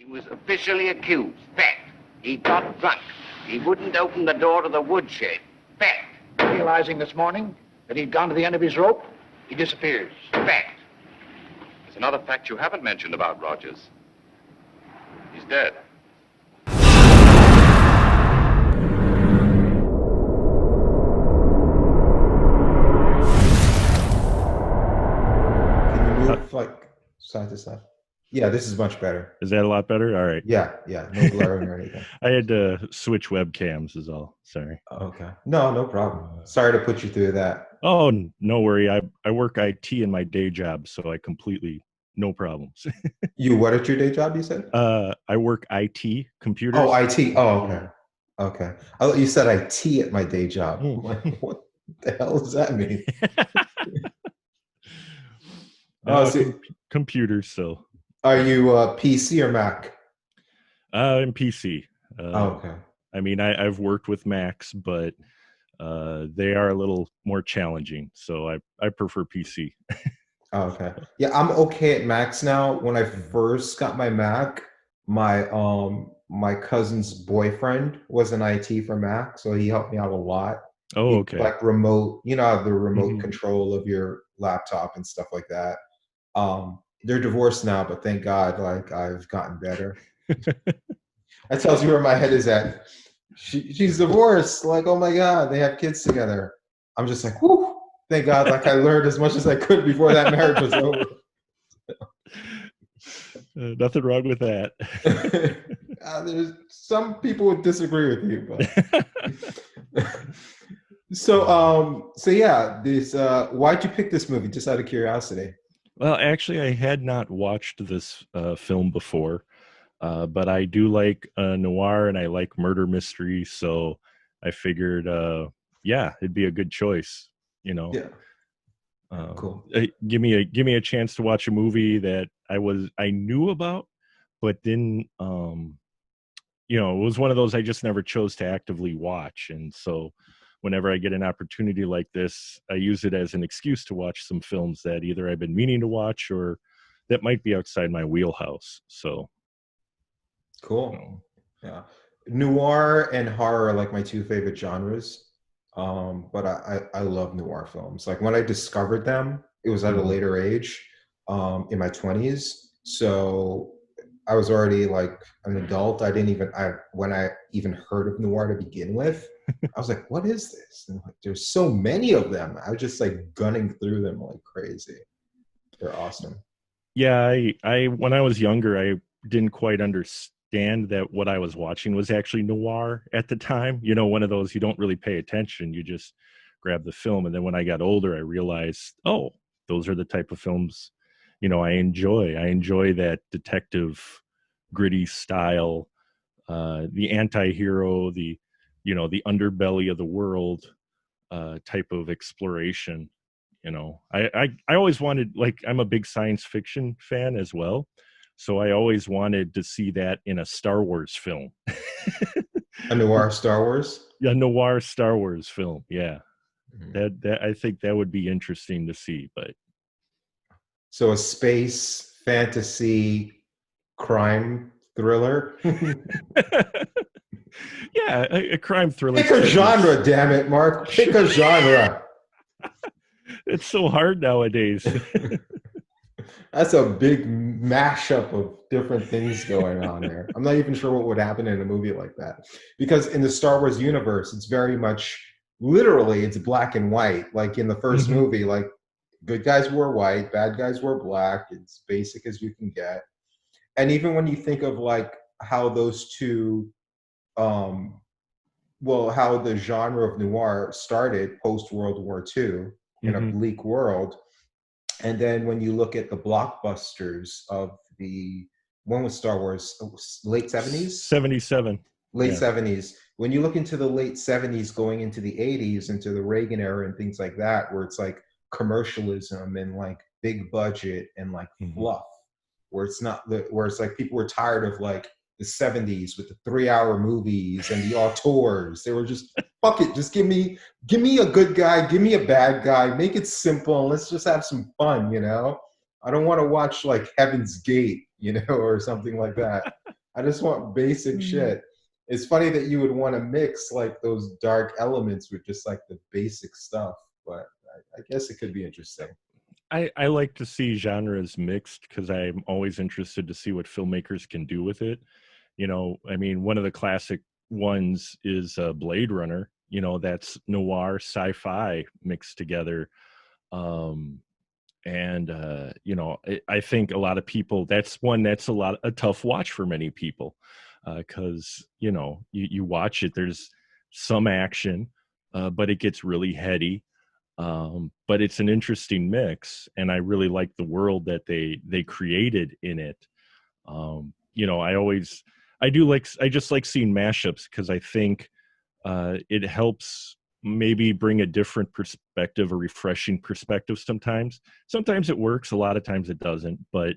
He was officially accused. Fact. He got drunk. He wouldn't open the door to the woodshed. Fact. Realizing this morning that he'd gone to the end of his rope, he disappears. Fact. There's another fact you haven't mentioned about Rogers. He's dead. Can you move like side to side? Yeah, this is much better. Is that a lot better? All right. Yeah, no glaring or anything. I had to switch webcams is all. Sorry. Okay. No problem. Sorry to put you through that. Oh, no worry. I work IT in my day job, so I completely no problems. You what at your day job, you said? I work IT, computers. Oh, IT. Oh, okay. Okay. I thought you said IT at my day job. I'm like, what the hell does that mean? Computers, so. Are you PC or Mac? I'm PC. Okay. I mean, I've worked with Macs, but they are a little more challenging, so I prefer PC. Okay. Yeah, I'm okay at Macs now. When I first got my Mac, my cousin's boyfriend was an IT for Mac, so he helped me out a lot. Oh, okay. Like remote, you know, the remote control of your laptop and stuff like that. They're divorced now, but thank God, like I've gotten better. That tells you where my head is at. She's divorced. Like, oh my God, they have kids together. I'm just like, whoo, thank God. Like I learned as much as I could before that marriage was over. Nothing wrong with that. There's some people would disagree with you, but so yeah, this why'd you pick this movie? Just out of curiosity. Well, actually, I had not watched this film before, but I do like noir and I like murder mystery, so I figured, yeah, it'd be a good choice. You know, yeah, cool. Give me a chance to watch a movie that I knew about, but then, you know, it was one of those I just never chose to actively watch, and so. Whenever I get an opportunity like this, I use it as an excuse to watch some films that either I've been meaning to watch or that might be outside my wheelhouse. So cool. Yeah. Noir and horror are like my two favorite genres. But I love noir films. Like when I discovered them, it was at a later age, in my 20s. So I was already like an adult. When I even heard of noir to begin with, I was like, what is this? And like, there's so many of them. I was just like gunning through them like crazy. They're awesome. Yeah, I when I was younger, I didn't quite understand that what I was watching was actually noir at the time. You know, one of those you don't really pay attention. You just grab the film. And then when I got older, I realized, oh, those are the type of films, you know, I enjoy. I enjoy that detective, gritty style, the anti-hero, the underbelly of the world type of exploration. You know, I always wanted, like, I'm a big science fiction fan as well, so I always wanted to see that in a Star Wars film. A noir Star Wars? Yeah, noir Star Wars film. Yeah, that I think that would be interesting to see. But so a space fantasy crime thriller. Yeah, a crime thriller. Pick a genre, damn it, Mark. Pick a genre. It's so hard nowadays. That's a big mashup of different things going on there. I'm not even sure what would happen in a movie like that. Because in the Star Wars universe, it's very much, literally, it's black and white. Like in the first movie, like good guys were white, bad guys were black. It's basic as you can get. And even when you think of like how those two, how the genre of noir started post-World War II in a bleak world. And then when you look at the blockbusters of when was Star Wars? Late 70s? 77. Late 70s. When you look into the late 70s going into the 80s, into the Reagan era and things like that, where it's like commercialism and like big budget and like fluff, where it's like people were tired of like the 70s with the 3-hour movies and the auteurs. They were just, fuck it, just give me a good guy, give me a bad guy, make it simple, and let's just have some fun, you know? I don't want to watch like Heaven's Gate, you know, or something like that. I just want basic shit. It's funny that you would want to mix like those dark elements with just like the basic stuff, but I guess it could be interesting. I like to see genres mixed because I'm always interested to see what filmmakers can do with it. You know, I mean, one of the classic ones is Blade Runner. You know, that's noir, sci-fi mixed together. Um, and you know, I think a lot of people, that's one that's a tough watch for many people, because you know, you watch it, there's some action, but it gets really heady, but it's an interesting mix, and I really like the world that they created in it. You know, I just like seeing mashups because I think it helps maybe bring a different perspective, a refreshing perspective. Sometimes it works, a lot of times it doesn't, but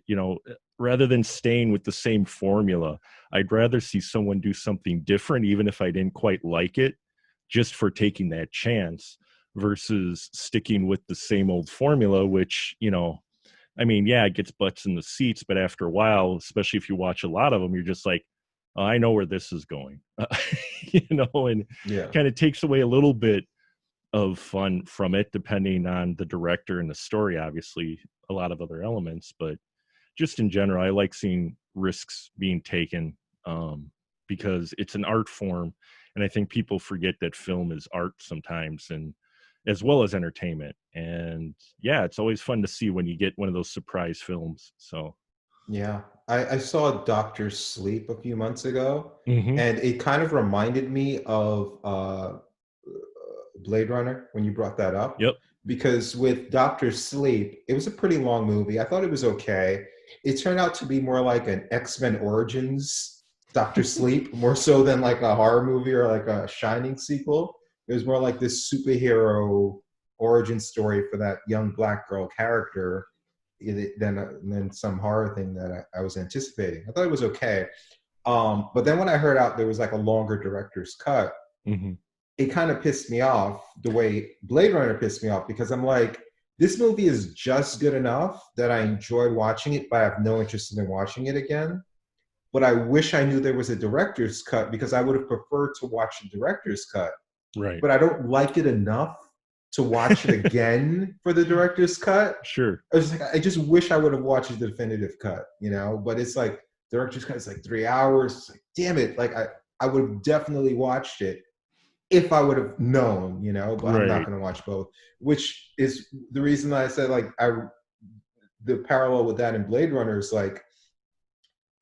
you know, rather than staying with the same formula, I'd rather see someone do something different, even if I didn't quite like it, just for taking that chance versus sticking with the same old formula, which, you know, I mean, yeah, it gets butts in the seats, but after a while, especially if you watch a lot of them, you're just like, oh, I know where this is going, you know, and Yeah. kind of takes away a little bit of fun from it, depending on the director and the story, obviously, a lot of other elements. But just in general, I like seeing risks being taken, because it's an art form. And I think people forget that film is art sometimes, and as well as entertainment. And yeah, it's always fun to see when you get one of those surprise films. So Yeah, I saw Doctor Sleep a few months ago, mhm. and it kind of reminded me of Blade Runner when you brought that up. Yep. Because with Doctor Sleep, it was a pretty long movie. I thought it was okay. It turned out to be more like an X-Men Origins Doctor Sleep, more so than like a horror movie or like a Shining sequel. It was more like this superhero origin story for that young black girl character than some horror thing that I was anticipating. I thought it was okay. But then when I heard out there was like a longer director's cut, Mhm. it kind of pissed me off the way Blade Runner pissed me off, because I'm like, this movie is just good enough that I enjoyed watching it, but I have no interest in watching it again. But I wish I knew there was a director's cut, because I would have preferred to watch the director's cut. Right. But I don't like it enough to watch it again for the director's cut. Sure. I just wish I would have watched the definitive cut, you know. But it's like director's cut is like 3 hours. It's like, damn it! Like I would have definitely watched it if I would have known, you know. But I'm not Right. going to watch both, which is the reason I said like the parallel with that in Blade Runner is like,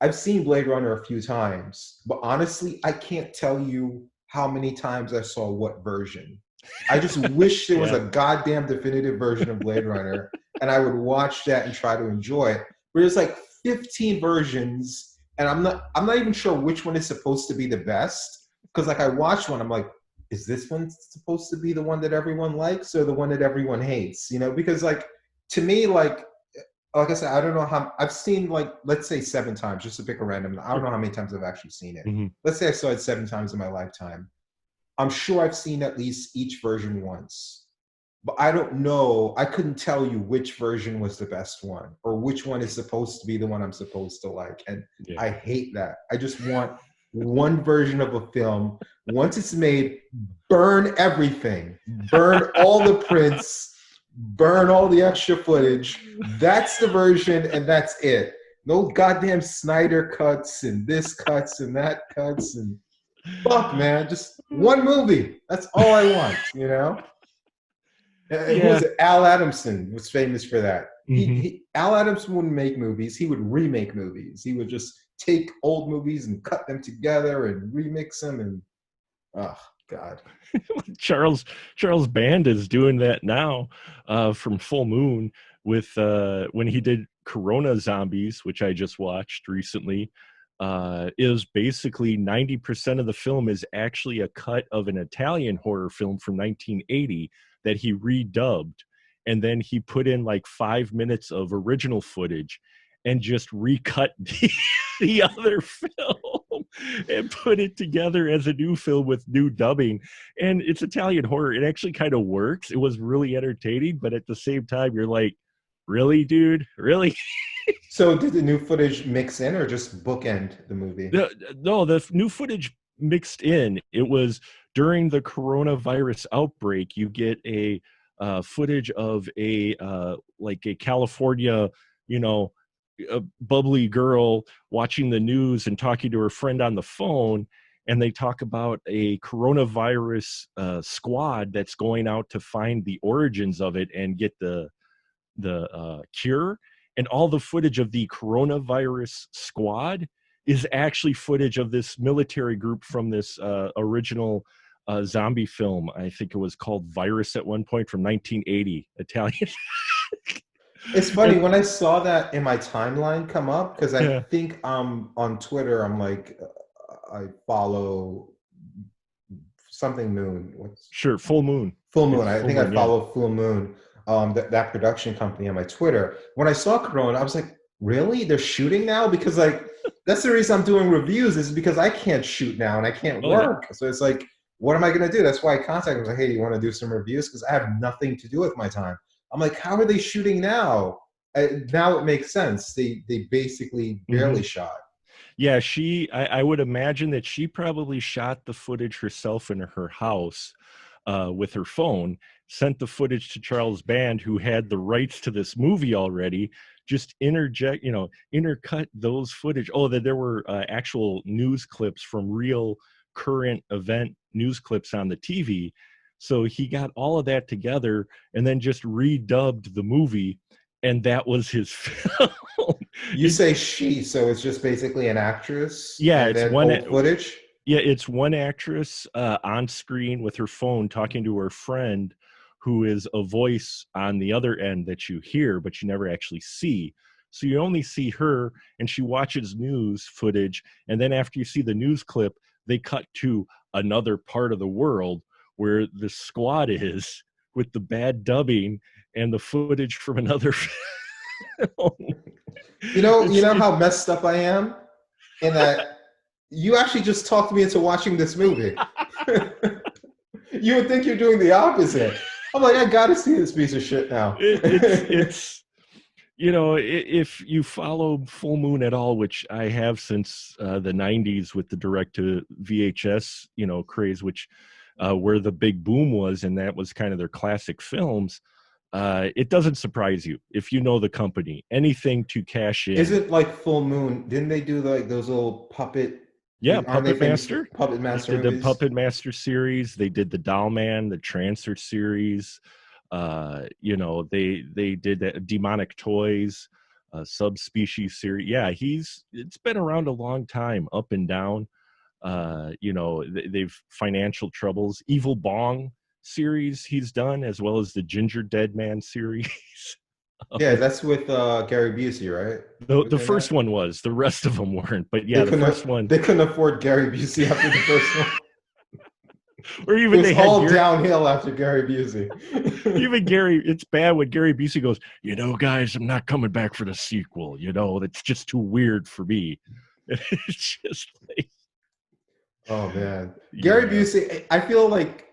I've seen Blade Runner a few times, but honestly, I can't tell you how many times I saw what version. I just wish there was Yeah. a goddamn definitive version of Blade Runner, and I would watch that and try to enjoy it. But there's like 15 versions, and I'm not even sure which one is supposed to be the best. Because like I watched one, I'm like, is this one supposed to be the one that everyone likes or the one that everyone hates? You know, because like to me, like I said, I don't know how I've seen, like, let's say 7 times, just to pick a random. I don't know how many times I've actually seen it. Mhm. Let's say I saw it 7 times in my lifetime. I'm sure I've seen at least each version once, but I don't know. I couldn't tell you which version was the best one or which one is supposed to be the one I'm supposed to like. And Yeah. I hate that. I just want one version of a film. Once it's made, burn everything, burn all the prints, burn all the extra footage. That's the version, and that's it. No goddamn Snyder cuts and this cuts and that cuts and fuck, man. Just one movie. That's all I want, you know? Who was Yeah. it? Al Adamson was famous for that. Mhm. Al Adamson wouldn't make movies. He would remake movies. He would just take old movies and cut them together and remix them. And, oh, God. Charles Band is doing that now, from Full Moon with when he did Corona Zombies, which I just watched recently. Is basically 90% of the film is actually a cut of an Italian horror film from 1980 that he redubbed, and then he put in like 5 minutes of original footage and just recut the other film and put it together as a new film with new dubbing. And it's Italian horror. It actually kind of works. It was really entertaining, but at the same time, you're like, really, dude? Really? So did the new footage mix in or just bookend the movie? No, the new footage mixed in. It was during the coronavirus outbreak. You get a footage of a like a California, you know, a bubbly girl watching the news and talking to her friend on the phone, and they talk about a coronavirus squad that's going out to find the origins of it and get the cure. And all the footage of the coronavirus squad is actually footage of this military group from this original zombie film. I think it was called Virus at one point from 1980, Italian. It's funny when I saw that in my timeline come up, because I think on Twitter I'm like I follow something Moon. Sure, Full Moon. Full Moon. I think I follow Full Moon, that production company on my Twitter. When I saw Corona, I was like, really? They're shooting now? Because like that's the reason I'm doing reviews, is because I can't shoot now and I can't work. So it's like, what am I going to do? That's why I contacted them. Like, hey, you want to do some reviews? Because I have nothing to do with my time. I'm like, how are they shooting now? Now it makes sense. They basically barely shot. Yeah, I would imagine that she probably shot the footage herself in her house with her phone, sent the footage to Charles Band, who had the rights to this movie already, just intercut those footage. Oh, that there were actual news clips from real current event news clips on the TV. So he got all of that together and then just redubbed the movie, and that was his film. You say she, so it's just basically an actress? Yeah, it's one footage? Yeah, it's one actress on screen with her phone talking to her friend, who is a voice on the other end that you hear, but you never actually see. So you only see her, and she watches news footage, and then after you see the news clip, they cut to another part of the world where the squad is, with the bad dubbing and the footage from another film. You know how messed up I am? In that you actually just talked me into watching this movie. You would think you're doing the opposite. I'm like, I gotta see this piece of shit now. It's if you follow Full Moon at all, which I have since the 90s with the direct to VHS, craze, which where the big boom was, and that was kind of their classic films. It doesn't surprise you if you know the company. Anything to cash in. Is it like Full Moon? Didn't they do like those little puppet? Yeah, Puppet Master. Puppet Master. They did the Puppet Master series. They did the Doll Man, the Trancer series. They did that Demonic Toys, Subspecies series. Yeah, it's been around a long time, up and down. They've financial troubles. Evil Bong series he's done, as well as the Ginger Dead Man series. Yeah, that's with Gary Busey, right? The first one was. The rest of them weren't. But yeah, the first one. They couldn't afford Gary Busey after the first one. Or even it was all downhill after Gary Busey. Even Gary, it's bad when Gary Busey goes, guys, I'm not coming back for the sequel. That's just too weird for me. It's just like, oh man, Gary Busey. I feel like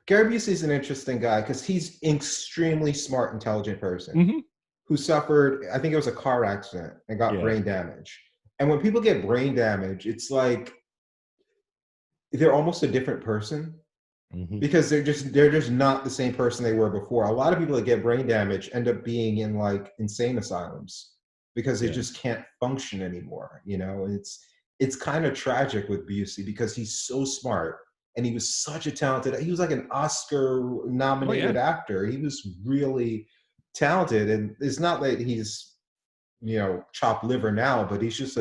Gary Busey is an interesting guy because he's extremely smart, intelligent person who suffered, I think it was a car accident and got brain damage. And when people get brain damage, it's like they're almost a different person because they're just not the same person they were before. A lot of people that get brain damage end up being in like insane asylums because they just can't function anymore. And it's kind of tragic with Busey because he's so smart. And he was such a talented, he was like an Oscar-nominated actor. He was really talented. And it's not that he's, chopped liver now, but he's just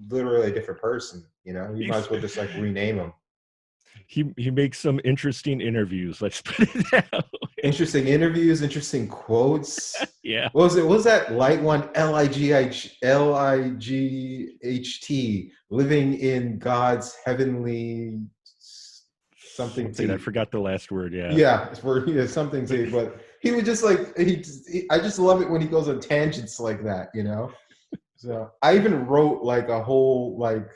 literally a different person. You might as well just like rename him. He makes some interesting interviews, let's put it that way. Interesting interviews, interesting quotes. Yeah. What was that light one? Light living in God's heavenly something. I forgot the last word. Yeah. Yeah, it's where something to, but he would just like I just love it when he goes on tangents like that, So I even wrote like a whole like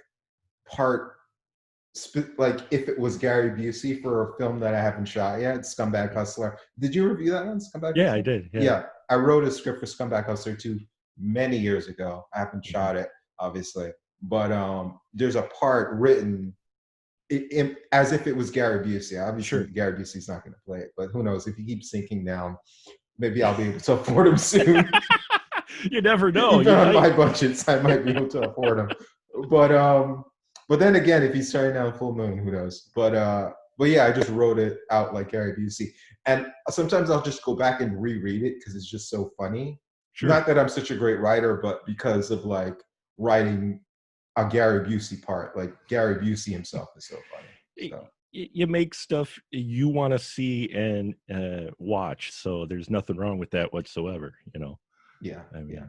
part like if it was Gary Busey for a film that I haven't shot yet, Scumbag Hustler. Did you review that one, Scumbag Yeah, Hustler? I did. Yeah. Yeah, I wrote a script for Scumbag Hustler 2 many years ago. I haven't Mhm. shot it, obviously, but there's a part written as if it was Gary Busey. Obviously, Sure. Gary Busey's not going to play it, but who knows? If he keeps sinking down, maybe I'll be able to afford him soon. You never know. Even on my budgets, I might be able to afford him. But then again, if he's starting down Full Moon, who knows? But yeah, I just wrote it out like Gary Busey, and sometimes I'll just go back and reread it because it's just so funny. Sure. Not that I'm such a great writer, but because of like writing a Gary Busey part, like Gary Busey himself is so funny. So. You make stuff you want to see and watch, so there's nothing wrong with that whatsoever. Yeah. I mean,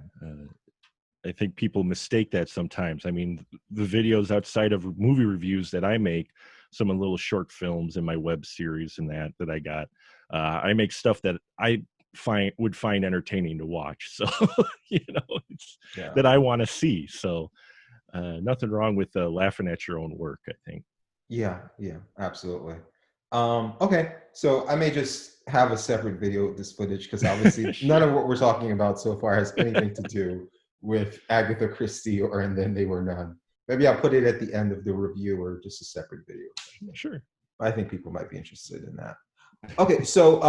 I think people mistake that sometimes. I mean, the videos outside of movie reviews that I make, some of the little short films in my web series and that I got, I make stuff that I would find entertaining to watch. So, it's that I want to see. So nothing wrong with laughing at your own work, I think. Yeah, absolutely. Okay, so I may just have a separate video of this footage because obviously none of what we're talking about so far has anything to do with Agatha Christie or And Then They Were None. Maybe I'll put it at the end of the review or just a separate video. Sure. I think people might be interested in that. Okay, so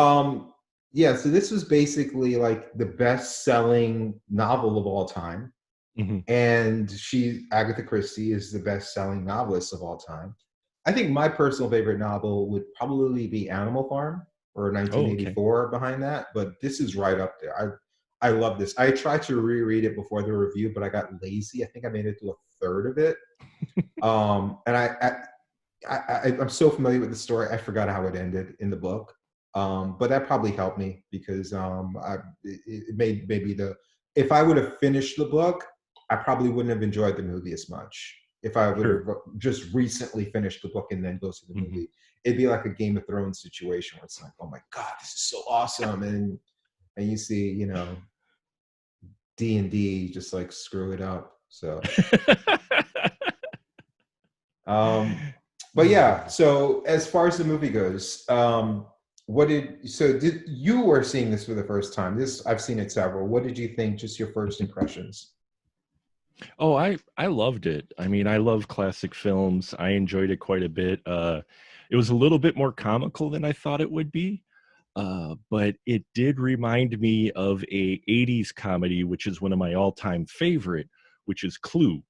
so this was basically like the best-selling novel of all time. Mm-hmm. And Agatha Christie is the best-selling novelist of all time. I think my personal favorite novel would probably be Animal Farm or 1984 behind that, but this is right up there. I love this. I tried to reread it before the review, but I got lazy. I think I made it to a third of it. And I'm so familiar with the story, I forgot how it ended in the book. But that probably helped me because it made maybe if I would have finished the book, I probably wouldn't have enjoyed the movie as much. If I would have just recently finished the book and then go to the movie, it'd be like a Game of Thrones situation where it's like, oh my God, this is so awesome. And you see, D&D just like screw it up. So, but yeah, so as far as the movie goes, you were seeing this for the first time? I've seen it several. What did you think, just your first impressions? Oh, I loved it. I mean, I love classic films. I enjoyed it quite a bit. It was a little bit more comical than I thought it would be, but it did remind me of a 80s comedy, which is one of my all-time favorite, which is Clue.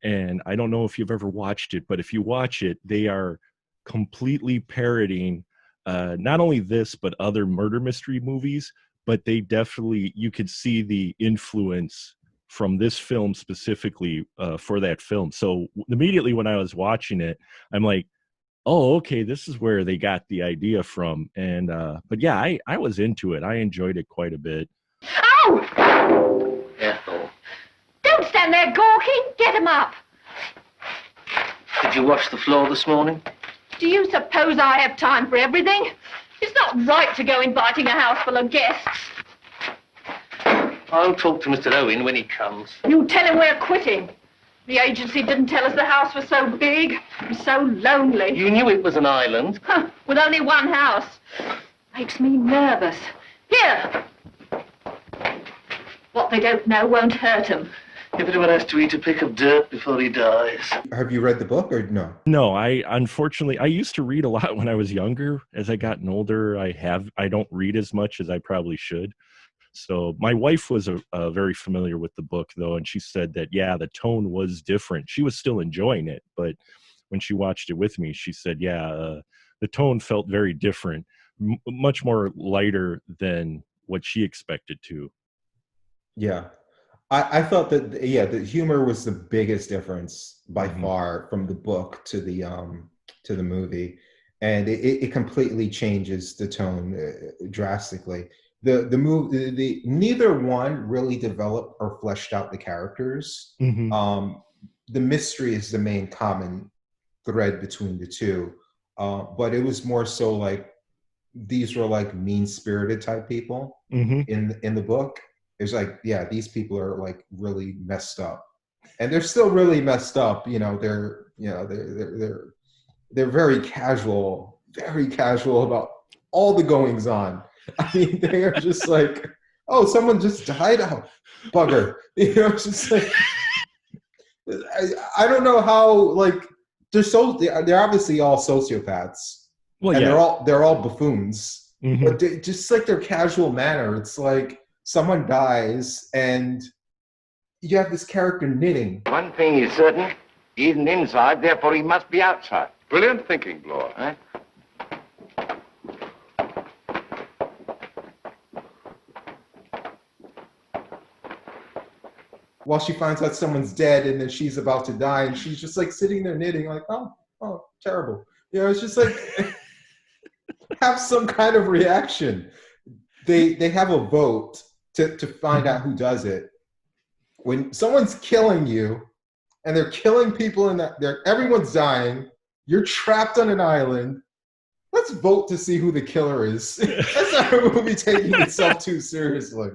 And I don't know if you've ever watched it, but if you watch it, they are completely parodying not only this, but other murder mystery movies, but they definitely, you could see the influence from this film specifically for that film. So immediately when I was watching it, I'm like, oh, okay, this is where they got the idea from. And but yeah, I was into it. I enjoyed it quite a bit. Oh! Ethel. Don't stand there gawking. Get him up. Did you wash the floor this morning? Do you suppose I have time for everything? It's not right to go inviting a house full of guests. I'll talk to Mr. Owen when he comes. You tell him we're quitting. The agency didn't tell us the house was so big and so lonely. You knew it was an island. Huh, with only one house. Makes me nervous. Here. What they don't know won't hurt them. Everyone has to eat a pick of dirt before he dies. Have you read the book or no? No, unfortunately, I used to read a lot when I was younger. As I gotten older, I don't read as much as I probably should. So my wife was very familiar with the book, though, and she said that, yeah, the tone was different. She was still enjoying it, but when she watched it with me, she said, yeah, the tone felt very different, much more lighter than what she expected to. Yeah. I thought that, the humor was the biggest difference by far from the book to the movie. And it completely changes the tone drastically. Neither one really developed or fleshed out the characters. The mystery is the main common thread between the two. But it was more so like these were like mean-spirited type people in the book. It's like, yeah, these people are like really messed up. and they're still really messed up. They're very casual about all the goings on. I mean, they are just like, oh, someone just died. Oh, bugger. It's just like, I don't know how, like, they're obviously all sociopaths. Well, and yeah. they're all buffoons. Mhm. But just like their casual manner, it's like someone dies and you have this character knitting. One thing is certain, he isn't inside, therefore he must be outside. Brilliant thinking, Bloor. Huh? While she finds out someone's dead and then she's about to die and she's just like sitting there knitting like, oh, terrible. It's just like, have some kind of reaction. They have a vote to find out who does it. When someone's killing you and they're killing people and everyone's dying, you're trapped on an island. Let's vote to see who the killer is. That's not a movie taking itself too seriously,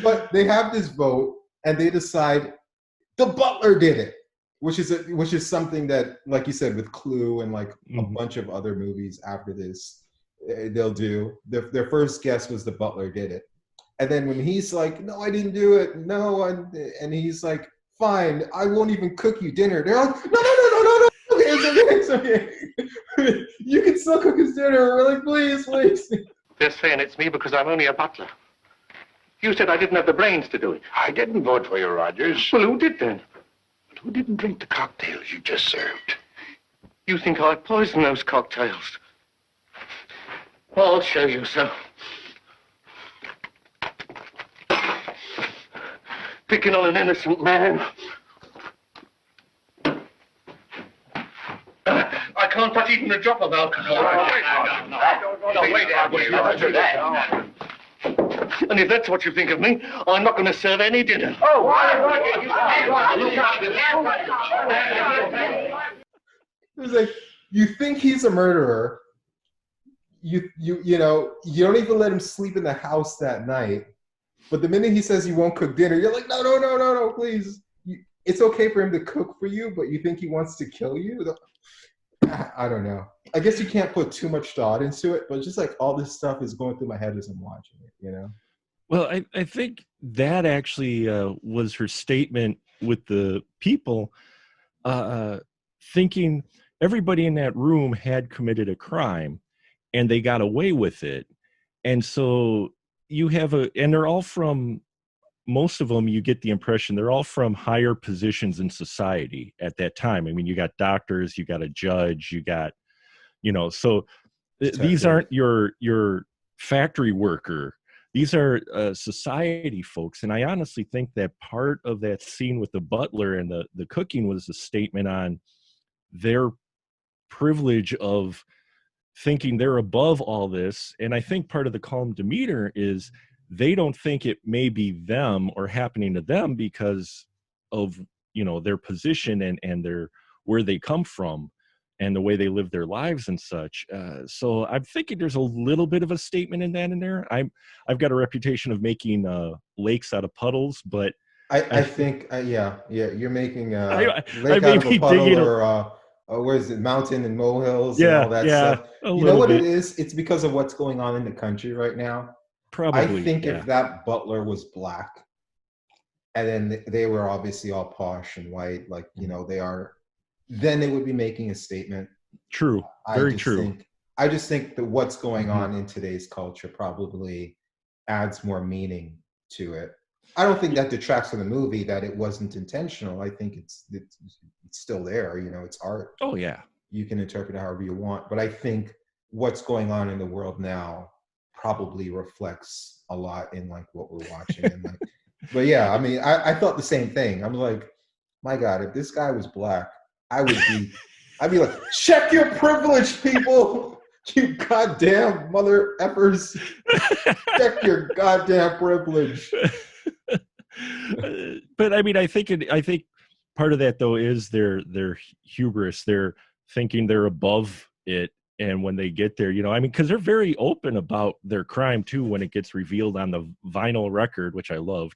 But they have this vote and they decide the butler did it, which is something that, like you said, with Clue and like a bunch of other movies after this, they'll do. Their first guess was the butler did it. And then when he's like, no, I didn't do it. No, and he's like, fine, I won't even cook you dinner. They're like, no. It's okay. You can still cook his dinner. We're like, please. They're saying it's me because I'm only a butler. You said I didn't have the brains to do it. I didn't vote for you, Rogers. Well, who did then? But who didn't drink the cocktails you just served? You think I poisoned those cocktails? I'll show you, sir. Picking on an innocent man. I can't touch even a drop of alcohol. No, wait there. And if that's what you think of me, I'm not going to serve any dinner. It's like, you think he's a murderer. You don't even let him sleep in the house that night. But the minute he says he won't cook dinner, you're like, no, please. It's okay for him to cook for you, but you think he wants to kill you? I don't know. I guess you can't put too much thought into it, but just like all this stuff is going through my head as I'm watching it, Well, I think that actually was her statement with the people, thinking everybody in that room had committed a crime and they got away with it. And so you have and they're all from, most of them, you get the impression they're all from higher positions in society at that time. I mean, you got doctors, you got a judge, you got, so these aren't your factory worker. These are society folks. And I honestly think that part of that scene with the butler and the cooking was a statement on their privilege of thinking they're above all this. And I think part of the calm demeanor is they don't think it may be them or happening to them because of, their position and their where they come from and the way they live their lives and such. So I'm thinking there's a little bit of a statement in there. I've got a reputation of making lakes out of puddles, but I think, you're making a I lake may out of be a puddle digging or where is it, mountain and molehills Yeah, and all that yeah, stuff. a You know little what bit. it is? It's because of what's going on in the country right now. Probably. I think yeah. if that butler was black, and then they were obviously all posh and white, like they are, then they would be making a statement. True. Very true. I just think that what's going on in today's culture probably adds more meaning to it. I don't think that detracts from the movie that it wasn't intentional. I think it's still there. It's art. Oh yeah. You can interpret it however you want, but I think what's going on in the world now probably reflects a lot in like what we're watching. And like, but yeah, I mean, I thought the same thing. I'm like, my God, if this guy was black, I'd be like, check your privilege, people. You goddamn mother effers. Check your goddamn privilege. But I mean, I think part of that though is their hubris. They're thinking they're above it, and when they get there, because they're very open about their crime too when it gets revealed on the vinyl record, which I loved.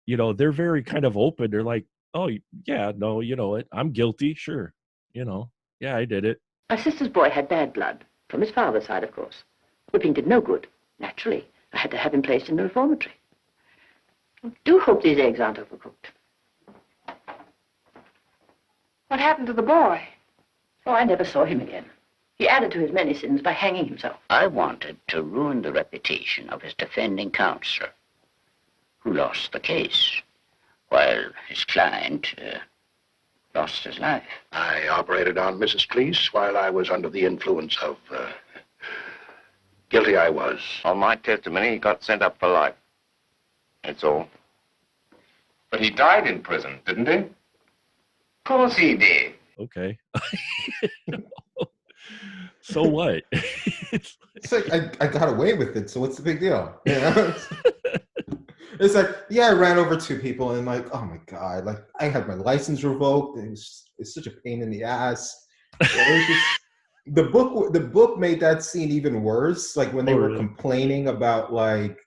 they're very kind of open. They're like, oh yeah, no, you know it, I'm guilty, sure, yeah, I did it. My sister's boy had bad blood, from his father's side, of course. Whipping did no good. Naturally, I had to have him placed in the reformatory. I do hope these eggs aren't overcooked. What happened to the boy? Oh, I never saw him again. He added to his many sins by hanging himself. I wanted to ruin the reputation of his defending counsel, who lost the case, while his client lost his life. I operated on Mrs. Cleese while I was under the influence of... guilty I was. On my testimony, he got sent up for life. That's all. But he died in prison, didn't he? Of course he did. Okay. So what? It's like I got away with it, so what's the big deal? It's like, yeah, I ran over two people and like, oh my God, like I had my license revoked. It's such a pain in the ass. It was just, the book made that scene even worse. Like when they were complaining about like,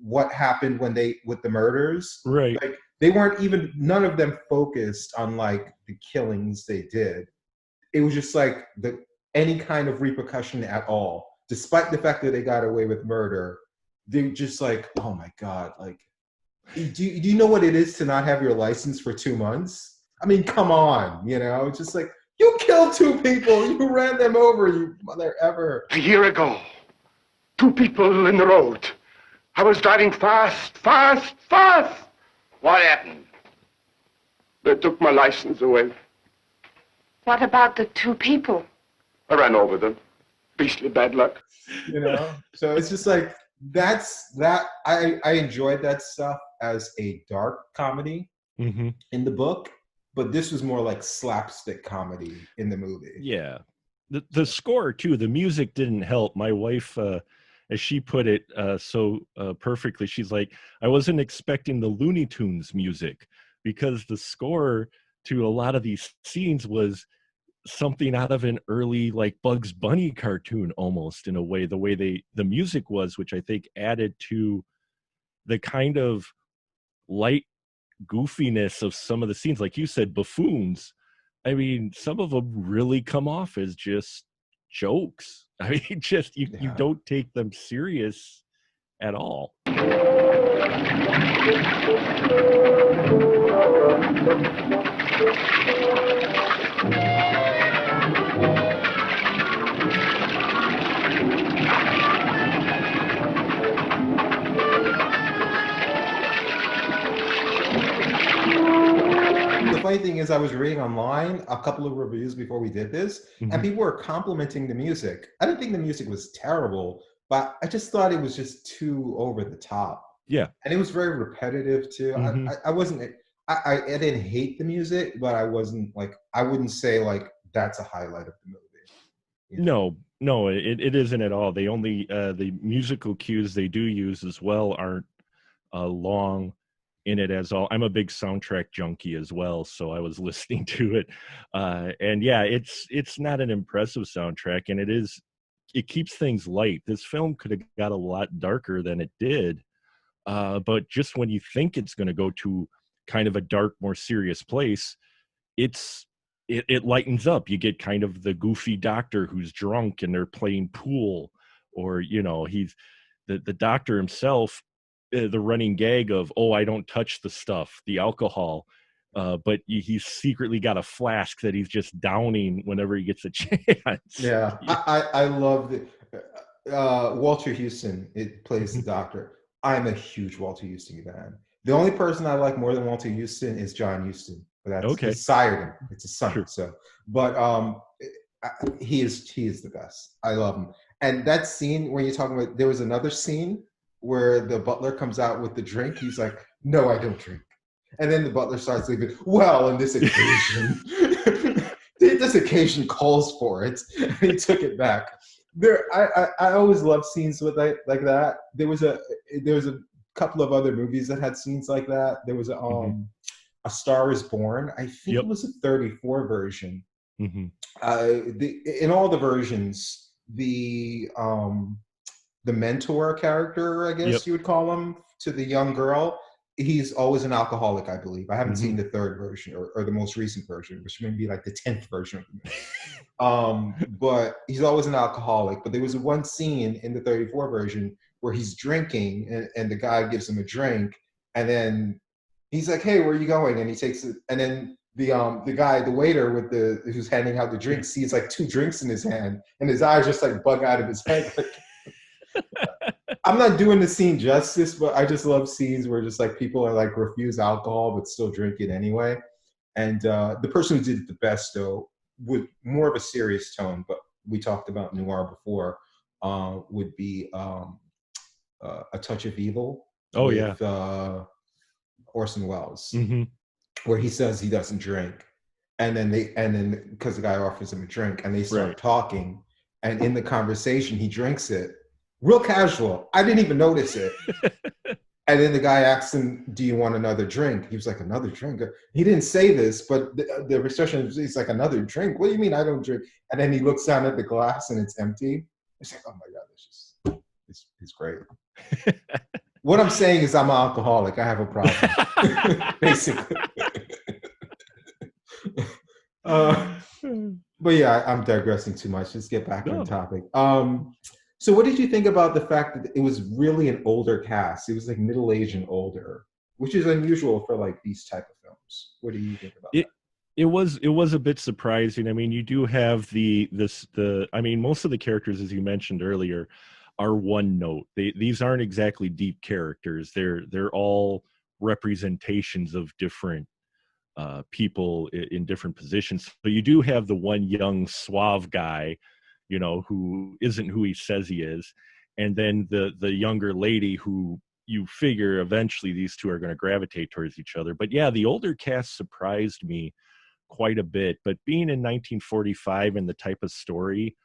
what happened with the murders. Right. Like they weren't even, none of them focused on like the killings they did. It was just like any kind of repercussion at all, despite the fact that they got away with murder. They're just like, oh my God, like, do you know what it is to not have your license for 2 months? I mean, come on, it's just like, you killed two people, you ran them over, you mother ever. A year ago, two people in the road. I was driving fast. What happened? They took my license away. What about the two people? I ran over them. Beastly bad luck. So it's just like, I enjoyed that stuff as a dark comedy in the book, but this was more like slapstick comedy in the movie. Yeah. The score too, the music didn't help. My wife, as she put it so perfectly, she's like, I wasn't expecting the Looney Tunes music, because the score to a lot of these scenes was something out of an early like Bugs Bunny cartoon almost, in a way, the way the music was, which I think added to the kind of light goofiness of some of the scenes. Like you said, buffoons. I mean, some of them really come off as just jokes. I mean, just you don't take them serious at all. The funny thing is, I was reading online a couple of reviews before we did this, and people were complimenting the music. I didn't think the music was terrible, but I just thought it was just too over the top. Yeah. And it was very repetitive too. I didn't hate the music, but I wouldn't say like that's a highlight of the movie. No, it isn't at all. They only, the musical cues they do use as well aren't long in it as all. I'm a big soundtrack junkie as well, so I was listening to it, and yeah, it's not an impressive soundtrack, and it keeps things light. This film could have got a lot darker than it did, but just when you think it's going to go to kind of a dark, more serious place, it lightens up. You get kind of the goofy doctor who's drunk and they're playing pool, or he's the doctor himself. The running gag of, oh, I don't touch the stuff, the alcohol, but he's secretly got a flask that he's just downing whenever he gets a chance. Yeah, I love it. Walter Houston, it plays the doctor. I'm a huge Walter Houston fan. The only person I like more than Walter Houston is John Huston. But that's okay. He sired him. It's a son. Sure. So, but he is the best. I love him. And that scene where you're talking about, there was another scene where the butler comes out with the drink. He's like, no, I don't drink. And then the butler starts leaving. Well, on this occasion, this occasion calls for it. And he took it back. I always love scenes with like that. There was a couple of other movies that had scenes like that. There was A Star Is Born. I think it was a 34 version. In all the versions, the mentor character, I guess you would call him, to the young girl, he's always an alcoholic, I believe. I haven't seen the third version or the most recent version, which may be like the 10th version of the movie. But he's always an alcoholic. But there was one scene in the 34 version where he's drinking and the guy gives him a drink, and then he's like, "Hey, where are you going?" And he takes it, and then the guy, the waiter who's handing out the drinks, sees like 2 drinks in his hand, and his eyes just like bug out of his head. I'm not doing the scene justice, but I just love scenes where just like people are like refuse alcohol but still drink it anyway. And the person who did it the best, though, with more of a serious tone, but we talked about noir before, would be A Touch of Evil. Oh, with, Orson Welles, where he says he doesn't drink, and then because the guy offers him a drink, and they start talking, and in the conversation he drinks it real casual. I didn't even notice it. And then the guy asks him, "Do you want another drink?" He was like, "Another drink?" He didn't say this, but the expression is like, "Another drink? What do you mean I don't drink?" And then he looks down at the glass and it's empty. It's like, oh my God, it's great. What I'm saying is I'm an alcoholic. I have a problem, basically. But yeah, I'm digressing too much. Let's get back on topic. So what did you think about the fact that it was really an older cast? It was like middle-aged and older, which is unusual for like these type of films. What do you think about that? It was a bit surprising. I mean, you do have I mean, most of the characters, as you mentioned earlier, are one note. These aren't exactly deep characters. They're all representations of different people in different positions. So you do have the one young suave guy, you know, who isn't who he says he is, and then the younger lady who you figure eventually these two are going to gravitate towards each other. But yeah, the older cast surprised me quite a bit. But being in 1945 and the type of story,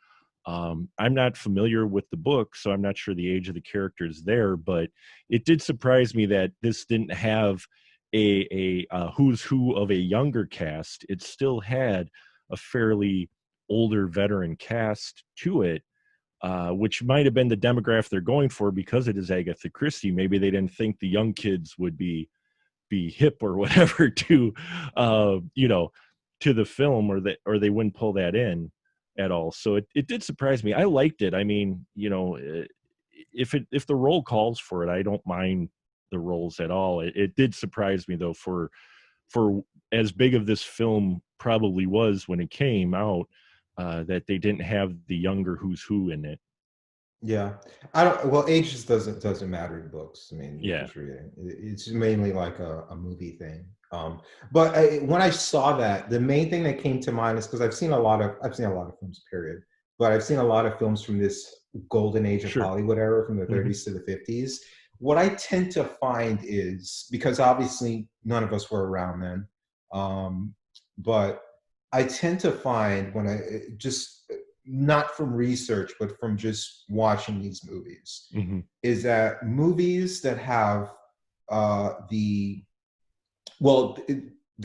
I'm not familiar with the book, so I'm not sure the age of the characters there, but it did surprise me that this didn't have a who's who of a younger cast. It still had a fairly older veteran cast to it, which might have been the demographic they're going for because it is Agatha Christie. Maybe they didn't think the young kids would be hip or whatever to to the film, or they wouldn't pull that in at all. So it did surprise me. I liked it. I mean, if the role calls for it, I don't mind the roles at all. It did surprise me though, for as big of this film probably was when it came out, that they didn't have the younger who's who in it. Yeah, I don't. Well, age just doesn't matter in books. I mean, yeah, it's mainly like a movie thing. But when I saw that, the main thing that came to mind is because I've seen a lot of films, period. But I've seen a lot of films from this golden age of Hollywood era, from the 30s to the 50s. What I tend to find is, because obviously none of us were around then, but I tend to find when I just, not from research, but from just watching these movies, is that movies that have the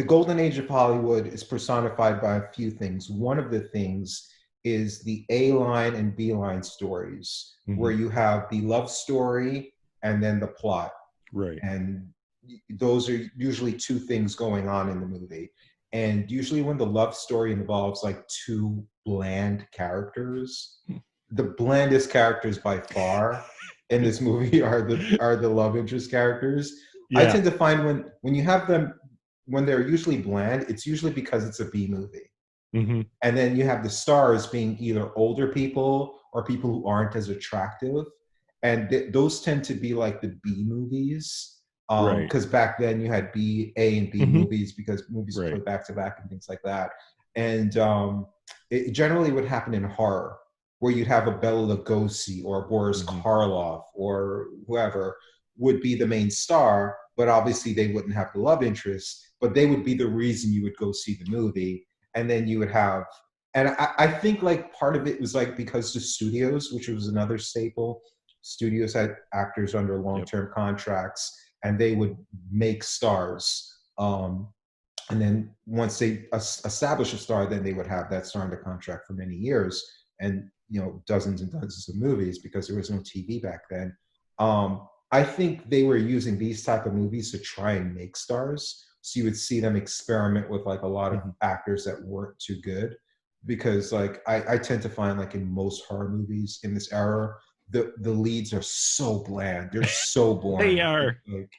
golden age of Hollywood is personified by a few things. One of the things is the A-line and B-line stories, where you have the love story and then the plot. Right. And those are usually two things going on in the movie. And usually when the love story involves like two bland characters, the blandest characters by far in this movie are the love interest characters. Yeah. I tend to find when you have them, when they're usually bland, it's usually because it's a B movie. And then you have the stars being either older people or people who aren't as attractive. And those tend to be like the B movies. Because back then you had A and B movies, because movies were put back to back and things like that. And it generally would happen in horror, where you'd have a Bela Lugosi or Boris Karloff or whoever would be the main star, but obviously they wouldn't have the love interest, but they would be the reason you would go see the movie. And then you would have, and I think like part of it was like because the studios, which was another staple, studios had actors under long-term contracts, and they would make stars. And then once they establish a star, then they would have that star under contract for many years, and dozens and dozens of movies, because there was no TV back then. I think they were using these type of movies to try and make stars. So you would see them experiment with like a lot of actors that weren't too good. Because like I tend to find like in most horror movies in this era, the leads are so bland. They're so boring. They are. Like,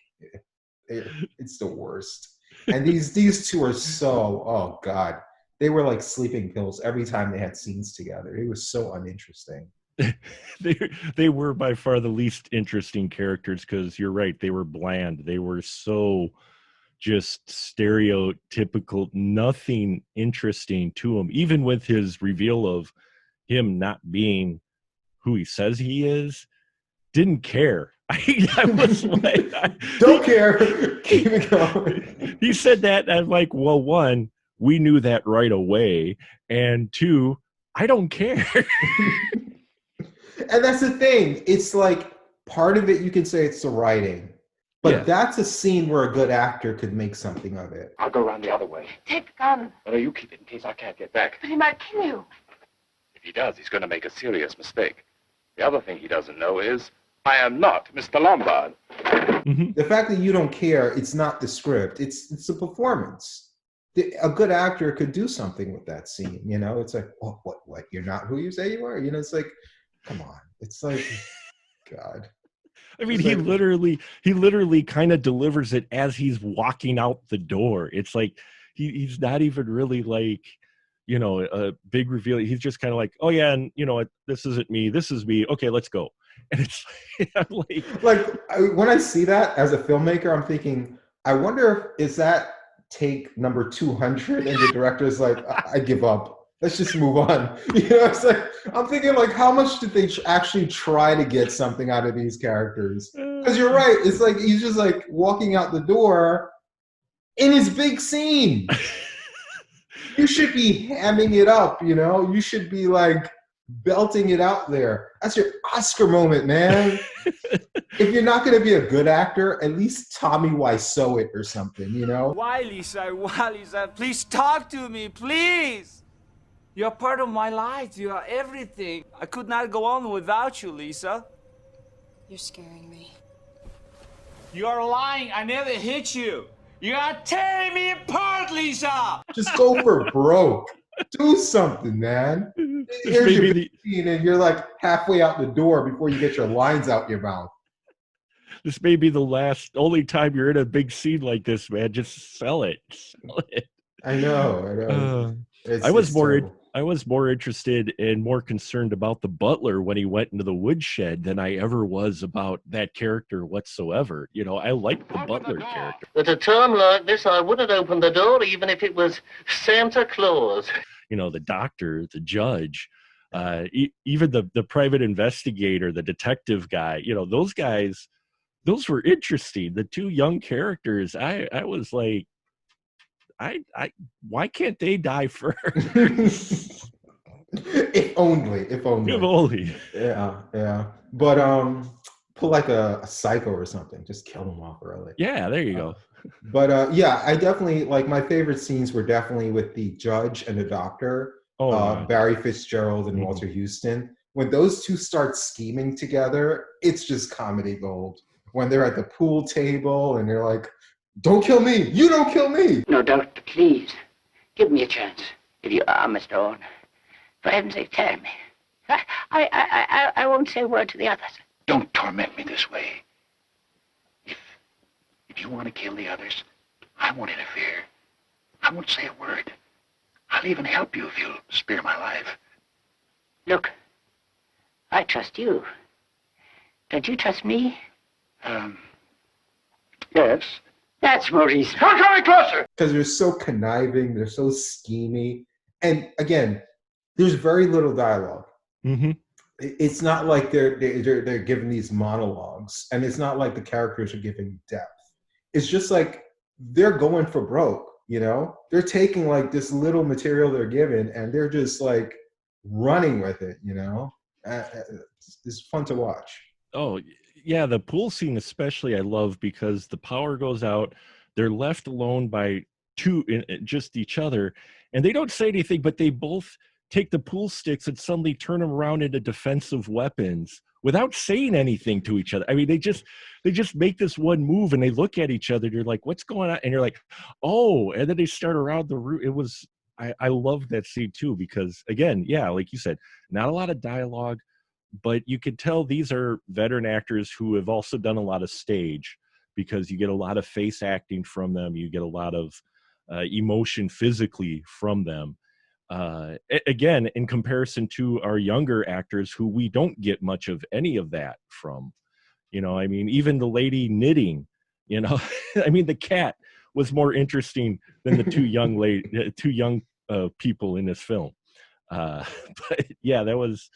it's the worst. And these two are so, oh God. They were like sleeping pills every time they had scenes together. It was so uninteresting. They were by far the least interesting characters because you're right, they were bland. They were so just stereotypical, nothing interesting to him. Even with his reveal of him not being who he says he is, didn't care. I was like, don't care. Keep it going. He said that, and I'm like, well, one, we knew that right away, and two, I don't care. And that's the thing. It's like part of it, you can say it's the writing. But that's a scene where a good actor could make something of it. I'll go around the other way. Take the gun. No, you keep it in case I can't get back. But he might kill you. If he does, he's going to make a serious mistake. The other thing he doesn't know is I am not Mr. Lombard. The fact that you don't care, it's not the script. It's a performance. A good actor could do something with that scene. You know, it's like, what? You're not who you say you are. You know, it's like, come on. It's like, God. I mean, he literally kind of delivers it as he's walking out the door. It's like he's not even really like, you know, a big reveal. He's just kind of like, oh yeah, and you know what, this isn't me, this is me. Okay, let's go. And it's when I see that as a filmmaker, I'm thinking, I wonder is that take number 200, and the director's like, I give up. Let's just move on. You know, it's like, I'm thinking like, how much did they actually try to get something out of these characters? Because you're right. It's like, he's just like walking out the door in his big scene. You should be hamming it up, you know? You should be like belting it out there. That's your Oscar moment, man. If you're not going to be a good actor, at least Tommy Wiseau it or something, you know? Why, Lisa, please talk to me, please. You're part of my life. You are everything. I could not go on without you, Lisa. You're scaring me. You are lying. I never hit you. You are tearing me apart, Lisa. Just go for broke. Do something, man. Here's your big scene, and you're like halfway out the door before you get your lines out your mouth. This may be the only time you're in a big scene like this, man. Just sell it. Sell it. I know. I was more interested and more concerned about the butler when he went into the woodshed than I ever was about that character whatsoever. You know, I liked the butler character. At a time like this, I wouldn't open the door even if it was Santa Claus. You know, the doctor, the judge, even the private investigator, the detective guy, you know, those guys, those were interesting. The two young characters, I was like, why can't they die first? If only. Yeah. But put like a psycho or something. Just kill them off early. Yeah, there you go. But yeah, I definitely like my favorite scenes were definitely with the judge and the doctor. Barry Fitzgerald and Walter Houston. When those two start scheming together, it's just comedy gold. When they're at the pool table and they're like, don't kill me. You don't kill me. No, doctor, please. Give me a chance. If you are Mr. Owen, for heaven's sake, tell me. I won't say a word to the others. Don't torment me this way. If you want to kill the others, I won't interfere. I won't say a word. I'll even help you if you'll spare my life. Look, I trust you. Don't you trust me? Yes. That's Maurice. Come coming closer! Because they're so conniving, they're so schemy. And again, there's very little dialogue. Mm-hmm. It's not like they're giving these monologues, and it's not like the characters are giving depth. It's just like they're going for broke, you know? They're taking like this little material they're given, and they're just like running with it, you know? It's fun to watch. Oh, yeah, the pool scene especially I love because the power goes out. They're left alone by just each other, and they don't say anything, but they both take the pool sticks and suddenly turn them around into defensive weapons without saying anything to each other. I mean, they just make this one move and they look at each other. You're like, what's going on? And you're like, oh, and then they start around the room. It was, I love that scene too, because again, yeah, like you said, not a lot of dialogue, but you could tell these are veteran actors who have also done a lot of stage, because you get a lot of face acting from them. You get a lot of emotion physically from them. Again, in comparison to our younger actors who we don't get much of any of that from. You know, I mean, even the lady knitting, you know, I mean, the cat was more interesting than the two young people in this film. But yeah, that was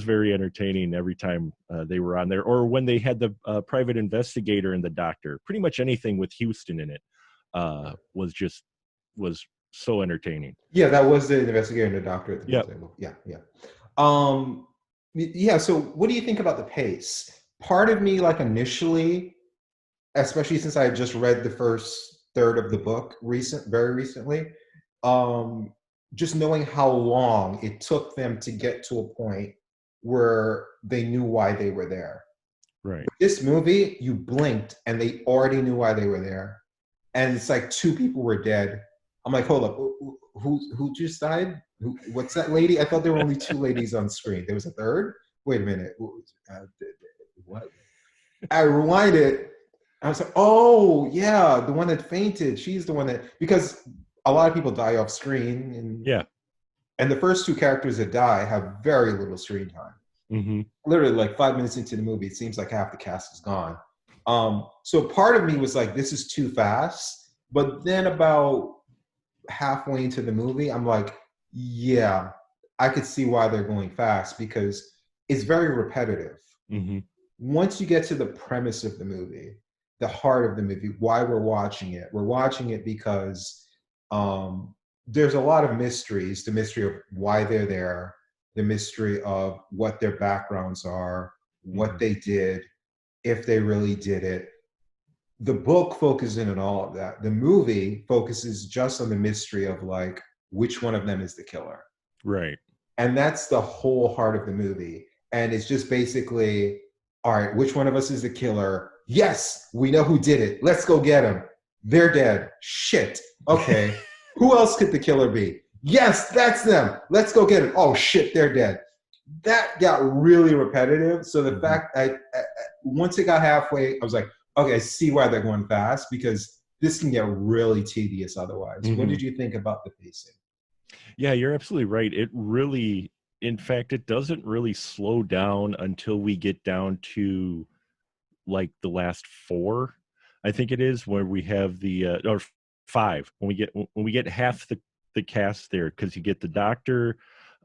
very entertaining every time they were on there, or when they had the private investigator and the doctor. Pretty much anything with Houston in it was so entertaining. Yeah, that was the investigator and the doctor at the table. Yeah. Yeah, so what do you think about the pace? Part of me, like initially, especially since I had just read the first third of the book very recently, just knowing how long it took them to get to a point where they knew why they were there. Right. This movie, you blinked and they already knew why they were there. And it's like 2 people were dead. I'm like, hold up, who just died? What's that lady? I thought there were only 2 ladies on screen. There was a third? Wait a minute. What? I rewinded. I was like, oh, yeah, the one that fainted. She's the one that, because a lot of people die off screen. And the first 2 characters that die have very little screen time. Mm-hmm. Literally, like 5 minutes into the movie, it seems like half the cast is gone. So part of me was like, this is too fast. But then about halfway into the movie, I'm like, yeah, I could see why they're going fast, because it's very repetitive. Mm-hmm. Once you get to the premise of the movie, the heart of the movie, why we're watching it because there's a lot of mysteries. The mystery of why they're there, the mystery of what their backgrounds are, what they did, if they really did it. The book focuses in on all of that. The movie focuses just on the mystery of like, which one of them is the killer. Right. And that's the whole heart of the movie. And it's just basically, all right, which one of us is the killer? Yes, we know who did it. Let's go get him. They're dead. Shit. Okay. Who else could the killer be? Yes, that's them. Let's go get him. Oh shit, they're dead. That got really repetitive. So the fact I once it got halfway, I was like, okay, I see why they're going fast, because this can get really tedious otherwise. Mm-hmm. What did you think about the pacing? Yeah, you're absolutely right. It really, in fact, it doesn't really slow down until we get down to like the last 4, I think it is, where we have the or 5 when we get half the cast there, because you get the doctor,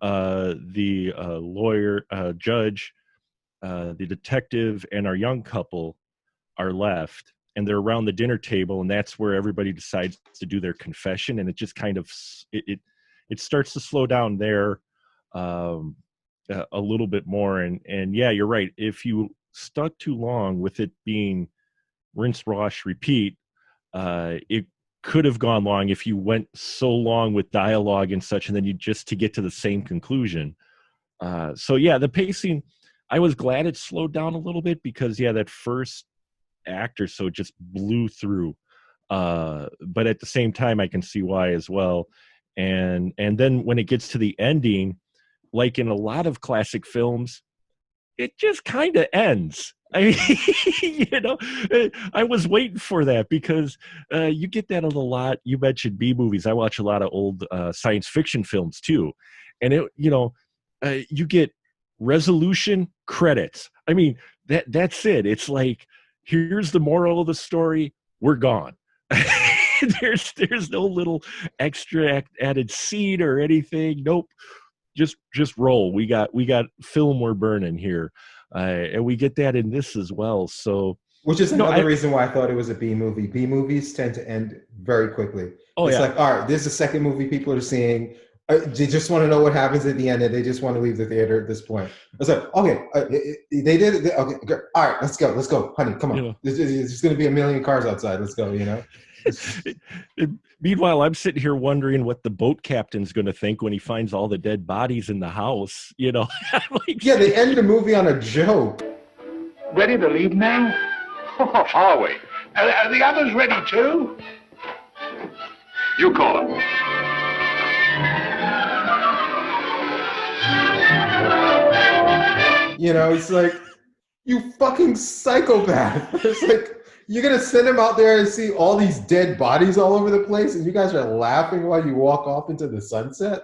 the lawyer, judge, the detective, and our young couple are left, and they're around the dinner table, and that's where everybody decides to do their confession, and it just kind of it starts to slow down there a little bit more. And yeah, you're right. If you stuck too long with it being rinse, wash, repeat, it could have gone long if you went so long with dialogue and such, and then you just to get to the same conclusion. So yeah, the pacing, I was glad it slowed down a little bit, because yeah, that first act or so just blew through. But at the same time, I can see why as well. And then when it gets to the ending, like in a lot of classic films, it just kind of ends. I mean, you know, I was waiting for that, because you get that a lot. You mentioned B movies. I watch a lot of old science fiction films too, and it, you know, you get resolution, credits. I mean, that's it. It's like, here's the moral of the story. We're gone. There's no little extra added scene or anything. Nope. Just roll. We got film we're burning here. And we get that in this as well. So, which is another reason why I thought it was a B movie. B movies tend to end very quickly. It's like, all right, this is the second movie people are seeing. They just want to know what happens at the end, and they just want to leave the theater at this point. I was like, okay, they did it. Okay, good. All right, let's go, honey, come on. You know, there's going to be a million cars outside. Let's go. You know. Meanwhile, I'm sitting here wondering what the boat captain's going to think when he finds all the dead bodies in the house. You know, like, Yeah, they end the movie on a joke. Ready to leave now? Are we? Are the others ready too? You call them. You know, it's like, you fucking psychopath. It's like, you're going to send him out there and see all these dead bodies all over the place, and you guys are laughing while you walk off into the sunset?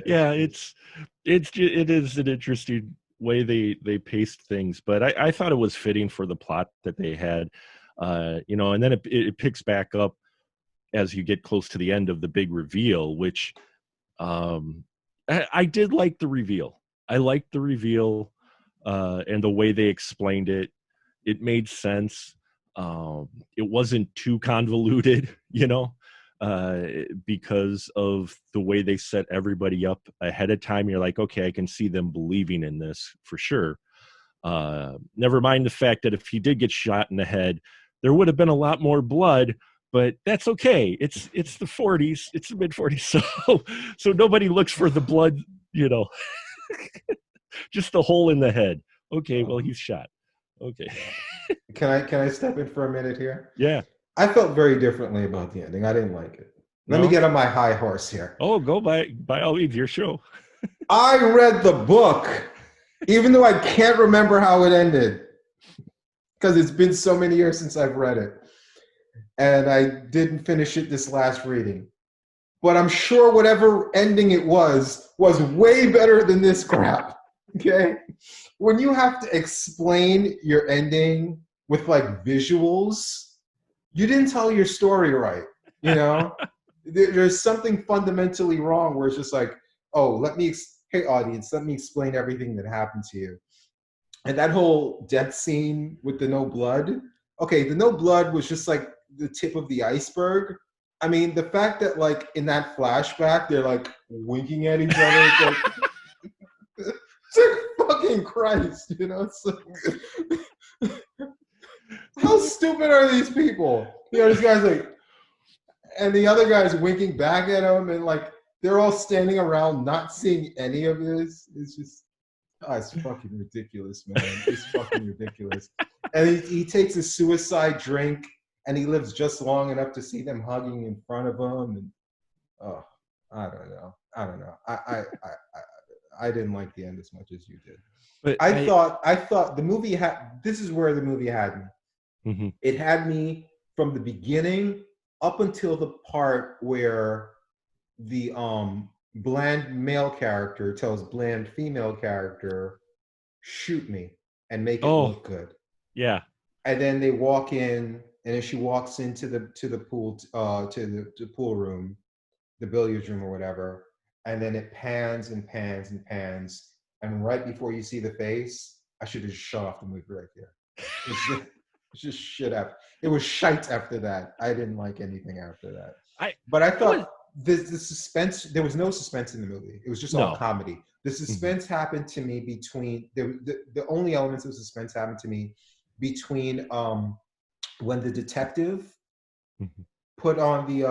Yeah, it is an interesting way they paced things, but I thought it was fitting for the plot that they had, you know, and then it picks back up as you get close to the end of the big reveal, which I did like the reveal. I liked the reveal and the way they explained it. It made sense. It wasn't too convoluted, you know, because of the way they set everybody up ahead of time. You're like, okay, I can see them believing in this for sure. Never mind the fact that if he did get shot in the head, there would have been a lot more blood, but that's okay. It's the 40s, it's the mid 40s. So nobody looks for the blood, you know, just the hole in the head. Okay, well, he's shot. Okay. Can I step in for a minute here? Yeah. I felt very differently about the ending. I didn't like it. Let me get on my high horse here. Oh, go by all means, your show. I read the book, even though I can't remember how it ended, because it's been so many years since I've read it. And I didn't finish it this last reading. But I'm sure whatever ending it was way better than this crap. Okay? When you have to explain your ending with like visuals, you didn't tell your story right, you know? There's something fundamentally wrong where it's just like, oh, hey audience, let me explain everything that happened to you. And that whole death scene with the no blood, okay, the no blood was just like the tip of the iceberg. I mean, the fact that like in that flashback, they're like winking at each other, it's like fucking Christ, you know? It's like, how stupid are these people? You know, this guy's like, and the other guy's winking back at him, and like they're all standing around not seeing any of this. It's just, it's fucking ridiculous, man. It's fucking ridiculous. And he takes a suicide drink, and he lives just long enough to see them hugging in front of him. And I don't know. I didn't like the end as much as you did. But I thought the movie this is where the movie had me. Mm-hmm. It had me from the beginning up until the part where the bland male character tells bland female character, shoot me and make it look good. Yeah. And then they walk in, and then she walks into the pool to the pool room, the billiards room or whatever, and then it pans and pans and pans, and right before you see the face, I should have just shut off the movie right there. It's just shit up. It was shite after that. I didn't like anything after that. But I thought the suspense, there was no suspense in the movie. It was just all comedy. The suspense happened to me between, the only elements of suspense happened to me between when the detective put on the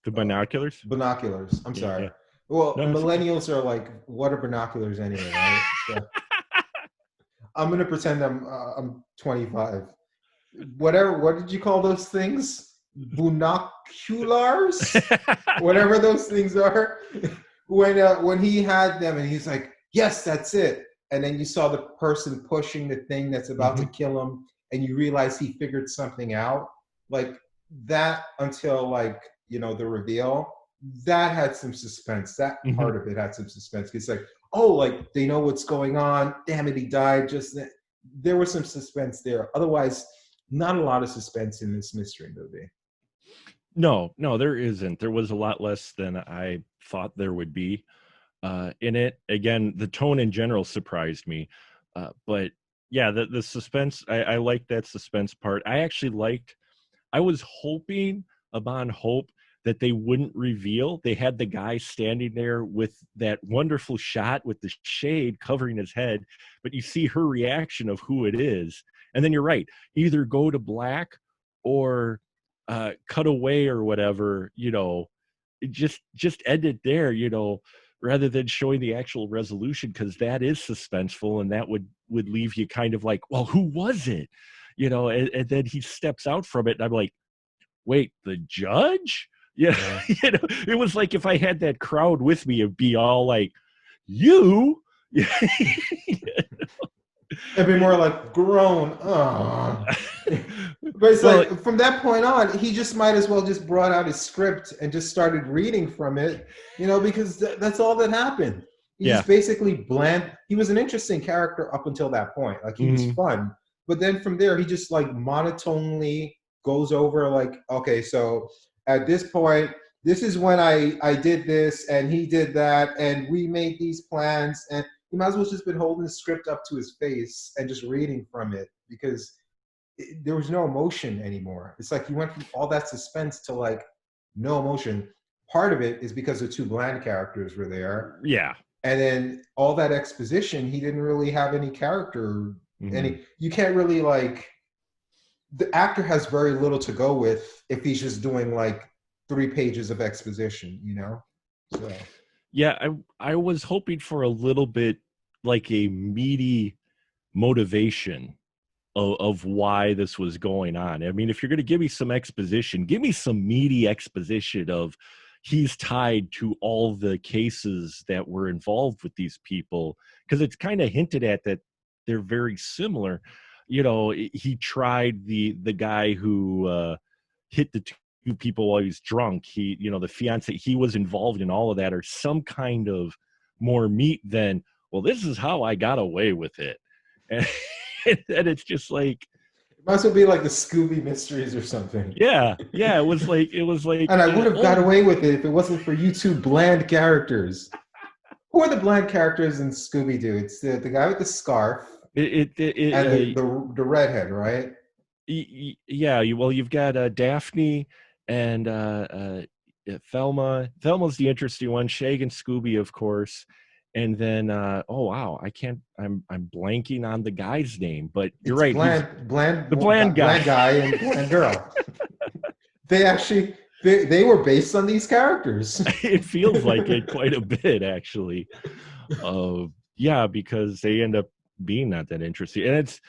binoculars? Binoculars. I'm sorry. Yeah. Well, no, millennials are like, what are binoculars anyway, right? So, I'm gonna pretend I'm 25. Whatever. What did you call those things? Binoculars. Whatever those things are. When he had them and he's like, yes, that's it. And then you saw the person pushing the thing that's about to kill him, and you realize he figured something out. Like that until like, you know, the reveal. That had some suspense. That part of it had some suspense. It's like, oh, like they know what's going on. Damn it, he died just then. There was some suspense there. Otherwise, not a lot of suspense in this mystery movie. No, there isn't. There was a lot less than I thought there would be in it. Again, the tone in general surprised me. But yeah, the suspense, I liked that suspense part. I was hoping upon hope that they wouldn't reveal. They had the guy standing there with that wonderful shot with the shade covering his head, but you see her reaction of who it is. And then you're right, either go to black or cut away or whatever, just end it there, rather than showing the actual resolution, because that is suspenseful, and that would leave you kind of like, well, who was it? And then he steps out from it, and I'm like, wait, the judge? Yeah. It was like if I had that crowd with me, it'd be all like, you? It'd be more like grown. Oh. But it's like from that point on, he just might as well just brought out his script and just started reading from it, because that's all that happened. He just basically bland. He was an interesting character up until that point. Like he was fun, but then from there, he just like monotonely goes over like, okay, so at this point, this is when I did this and he did that and we made these plans, and he might as well just been holding the script up to his face and just reading from it, because there was no emotion anymore. It's like he went from all that suspense to like no emotion. Part of it is because the two bland characters were there. Yeah. And then all that exposition, he didn't really have any character. You can't really like, the actor has very little to go with if he's just doing like 3 pages of exposition, So. Yeah, I was hoping for a little bit like a meaty motivation of why this was going on. I mean, if you're going to give me some exposition, give me some meaty exposition of he's tied to all the cases that were involved with these people, because it's kind of hinted at that they're very similar. He tried the guy who hit the two people while he was drunk. He, the fiance, he was involved in all of that, or some kind of more meat than, well, this is how I got away with it. And it's just like, it might as well be like the Scooby Mysteries or something. Yeah, it was like, and I would have got away with it if it wasn't for you two bland characters. Who are the bland characters in Scooby-Doo? It's the guy with the scarf and the redhead, right? Yeah, you've got Daphne and Thelma. Thelma's the interesting one. Shag and Scooby, of course. And then, I'm blanking on the guy's name, but you're right. The bland guy. Bland guy and bland girl. They were based on these characters. It feels like it quite a bit, actually. Because they end up being not that interesting. And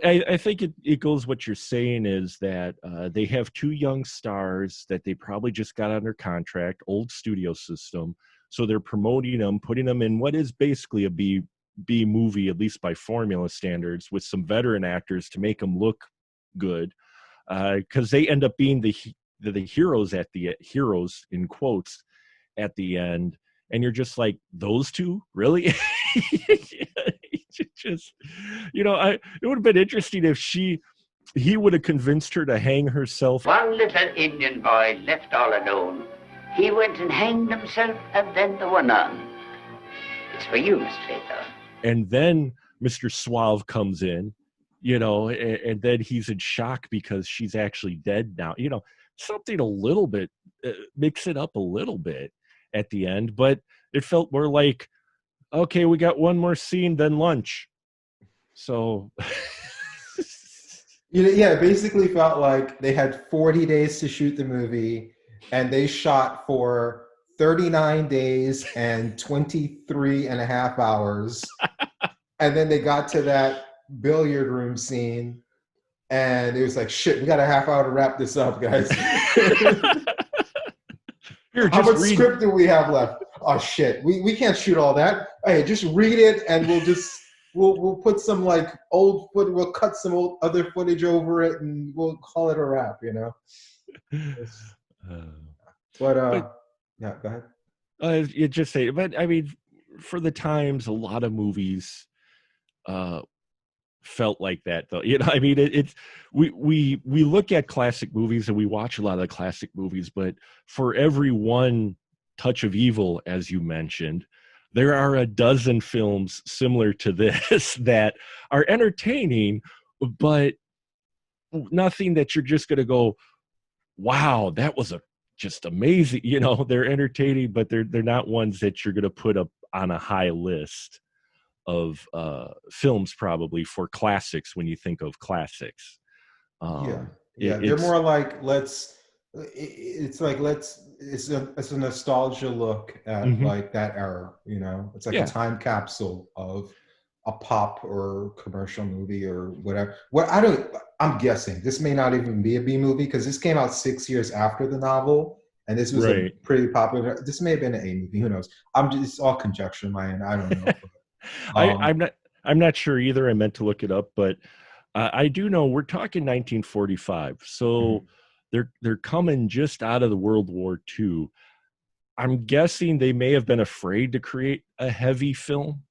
I think it goes, what you're saying is that they have 2 young stars that they probably just got under contract, old studio system. So they're promoting them, putting them in what is basically a B movie, at least by formula standards, with some veteran actors to make them look good, because they end up being the heroes heroes in quotes at the end, and you're just like, those two, really? Just, it would have been interesting if he would have convinced her to hang herself. One little Indian boy left all alone. He went and hanged himself, and then there were none. It's for you, Mr. Faithful. And then Mr. Suave comes in, and then he's in shock because she's actually dead now. Something a little bit, mix it up a little bit at the end, but it felt more like, okay, we got one more scene, then lunch. So... it basically felt like they had 40 days to shoot the movie, and they shot for 39 days and 23 and a half hours. And then they got to that billiard room scene, and it was like, shit, we got a half hour to wrap this up, guys. How much script do we have left? Oh, shit, we can't shoot all that. Hey, just read it, and we'll put some like old footage, we'll cut some other footage over it, and we'll call it a wrap, But yeah, go ahead. You just say, but I mean, for the times, a lot of movies felt like that, though. I mean, it's we look at classic movies and we watch a lot of the classic movies, but for every one touch of evil, as you mentioned, there are a dozen films similar to this that are entertaining, but nothing that you're just going to go, wow, that was just amazing. They're entertaining, but they're not ones that you're going to put up on a high list films probably for classics when you think of classics. They're more like it's a nostalgia look at like that era, you know. It's like a time capsule of a pop or commercial movie or whatever. I'm guessing this may not even be a B movie because this came out 6 years after the novel, and this was a pretty popular. This may have been an A movie. Who knows? It's all conjecture on my end. I don't know. But, I'm not sure either. I meant to look it up, but I do know we're talking 1945. So they're coming just out of the World War II. I'm guessing they may have been afraid to create a heavy film,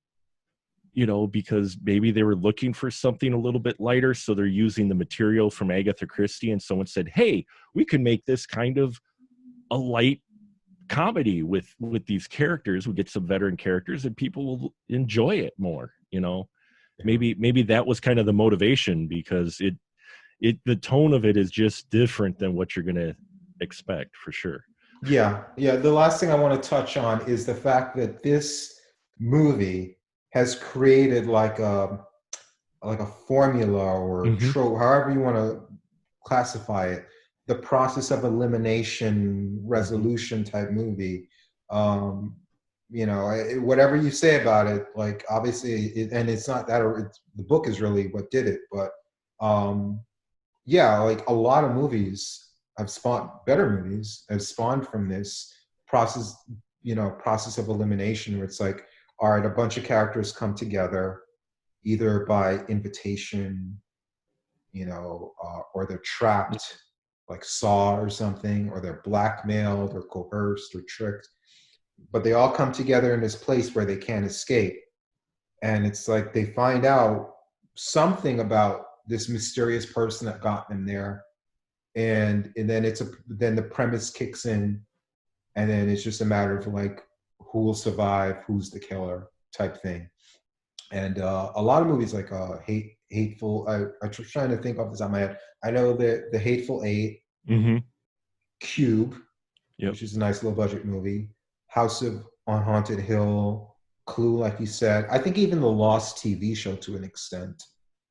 you know, because maybe they were looking for something a little bit lighter. So they're using the material from Agatha Christie, and someone said, hey, we can make this kind of a light comedy with these characters. We get some veteran characters and people will enjoy it more, you know. Maybe that was kind of the motivation, because the tone of it is just different than what you're going to expect, for sure. Yeah. The last thing I want to touch on is the fact that this movie has created like a formula or trope, however you want to classify it, the process of elimination resolution type movie. You know, whatever you say about it, like obviously, and it's not that, the book is really what did it, but like a lot of movies have spawned, better movies have spawned from this process, you know, process of elimination, where it's like, all right, a bunch of characters come together either by invitation, you know, or they're trapped like Saw or something, or they're blackmailed or coerced or tricked, but they all come together in this place where they can't escape. And it's like they find out something about this mysterious person that got them there, and then then the premise kicks in, and then it's just a matter of like who will survive, who's the killer type thing. And a lot of movies like Hateful, I'm trying to think off the top of my head. I know that the Hateful Eight, Cube, which is a nice low budget movie, House on Haunted Hill, Clue, like you said. I think even the Lost TV show to an extent.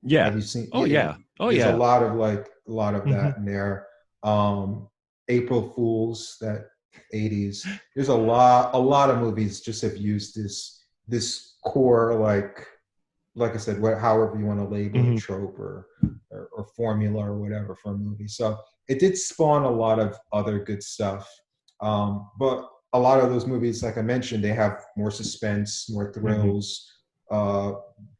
Yeah. Have you seen? There's a lot of that in there. April Fools, that 80s. There's a lot of movies just have used this core, like I said, however you want to label a trope or formula or whatever for a movie. So it did spawn a lot of other good stuff. But a lot of those movies, like I mentioned, they have more suspense, more thrills,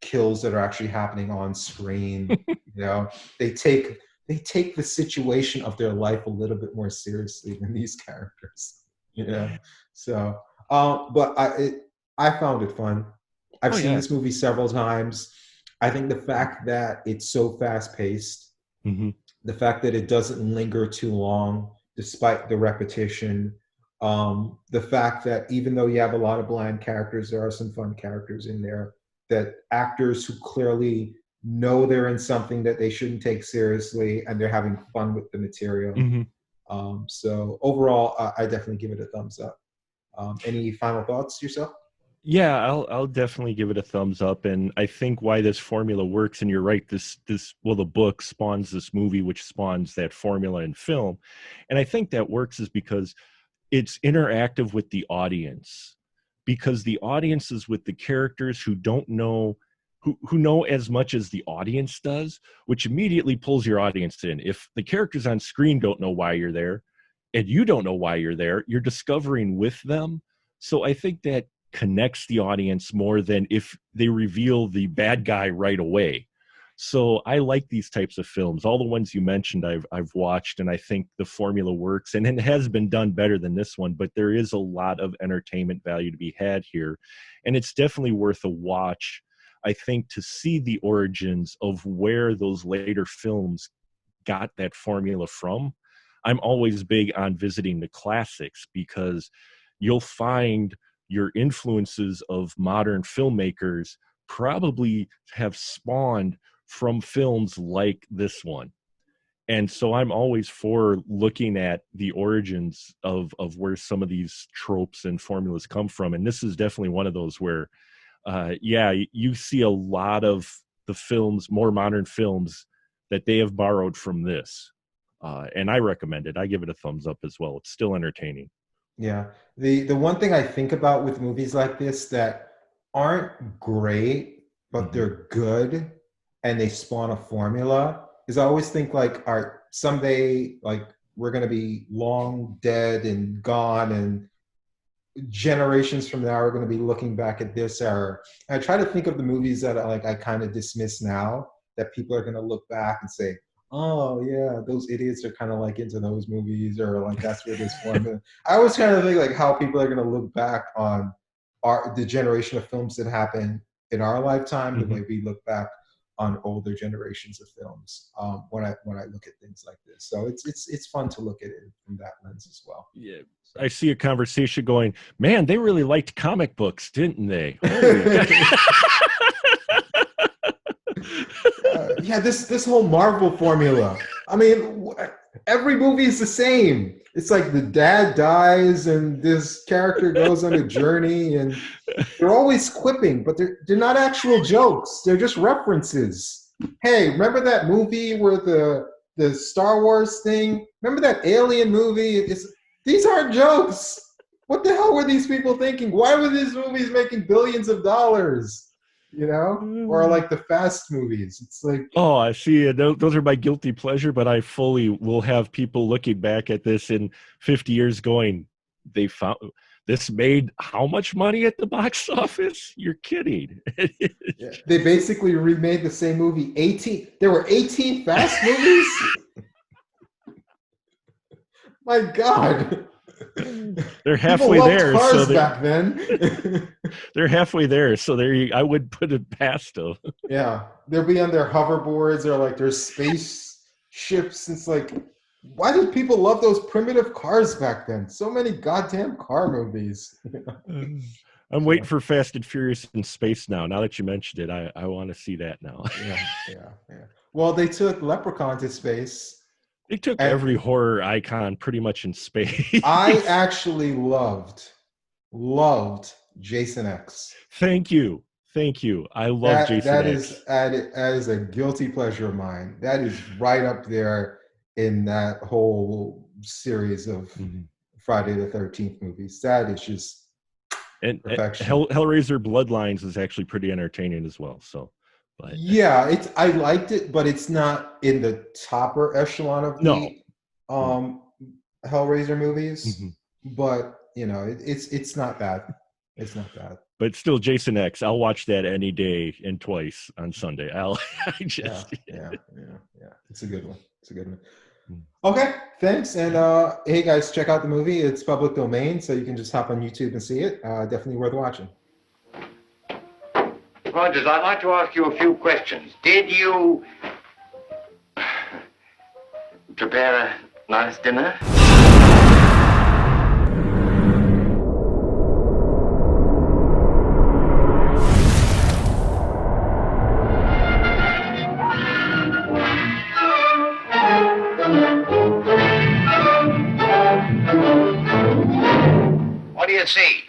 kills that are actually happening on screen. You know, they take the situation of their life a little bit more seriously than these characters. You know, so but I found it fun. I've seen this movie several times. I think the fact that it's so fast paced, the fact that it doesn't linger too long despite the repetition, the fact that even though you have a lot of bland characters, there are some fun characters in there, that actors who clearly know they're in something that they shouldn't take seriously and they're having fun with the material. So overall, I definitely give it a thumbs up. Any final thoughts yourself? Yeah, I'll definitely give it a thumbs up. And I think why this formula works, and you're right, the book spawns this movie, which spawns that formula in film. And I think that works is because it's interactive with the audience, because the audience is with the characters who don't know, who know as much as the audience does, which immediately pulls your audience in. If the characters on screen don't know why you're there, and you don't know why you're there, you're discovering with them. So I think that connects the audience more than if they reveal the bad guy right away. So I like these types of films. All the ones you mentioned I've watched, and I think the formula works, and it has been done better than this one, but there is a lot of entertainment value to be had here. And it's definitely worth a watch, I think, to see the origins of where those later films got that formula from. I'm always big on visiting the classics, because you'll find your influences of modern filmmakers probably have spawned from films like this one. And so I'm always for looking at the origins of where some of these tropes and formulas come from. And this is definitely one of those where yeah, you see a lot of the films, more modern films, that they have borrowed from this. And I recommend it. I give it a thumbs up as well. It's still entertaining. Yeah. The one thing I think about with movies like this that aren't great, but they're good and they spawn a formula is I always think like, all right, someday like we're gonna be long dead and gone, and generations from now are going to be looking back at this era. And I try to think of the movies that I kind of dismiss now that people are going to look back and say, oh yeah, those idiots are kind of like into those movies, or like that's where this formula. I always kind of think like how people are going to look back on the generation of films that happened in our lifetime, the way we look back on older generations of films when I look at things like this. So it's fun to look at it from that lens as well. Yeah. I see a conversation going, man, they really liked comic books, didn't they? Yeah, this whole Marvel formula. I mean, every movie is the same. It's like the dad dies and this character goes on a journey, and they're always quipping, but they're not actual jokes. They're just references. Hey, remember that movie where the Star Wars thing? Remember that Alien movie? These aren't jokes. What the hell were these people thinking? Why were these movies making billions of dollars? You know, or like the Fast movies. It's like, oh, I see. Those are my guilty pleasure, but I fully will have people looking back at this in 50 years going, they found this made how much money at the box office? You're kidding. Yeah. They basically remade the same movie 18. There were 18 Fast movies? My God. They're halfway there. Cars so back then. They're halfway there. So I would put it past them. Yeah. They'll be on their hoverboards or like their space ships. It's like, why did people love those primitive cars back then? So many goddamn car movies. I'm waiting for Fast and Furious in space now. Now that you mentioned it, I want to see that now. Yeah. Well, they took Leprechaun to space. They took every horror icon pretty much in space. I actually loved Jason X. Thank you. I love Jason X. That is a guilty pleasure of mine. That is right up there in that whole series of Friday the 13th movies. That is just perfection. Hellraiser Bloodlines is actually pretty entertaining as well. So. But yeah, I liked it, but it's not in the topper echelon of the Hellraiser movies. But you know, it's not bad. It's not bad. But still, Jason X. I'll watch that any day and twice on Sunday. Yeah. It's a good one. Okay, thanks. And hey guys, check out the movie. It's public domain, so you can just hop on YouTube and see it. Definitely worth watching. Rogers, I'd like to ask you a few questions. Did you prepare a nice dinner? What do you see?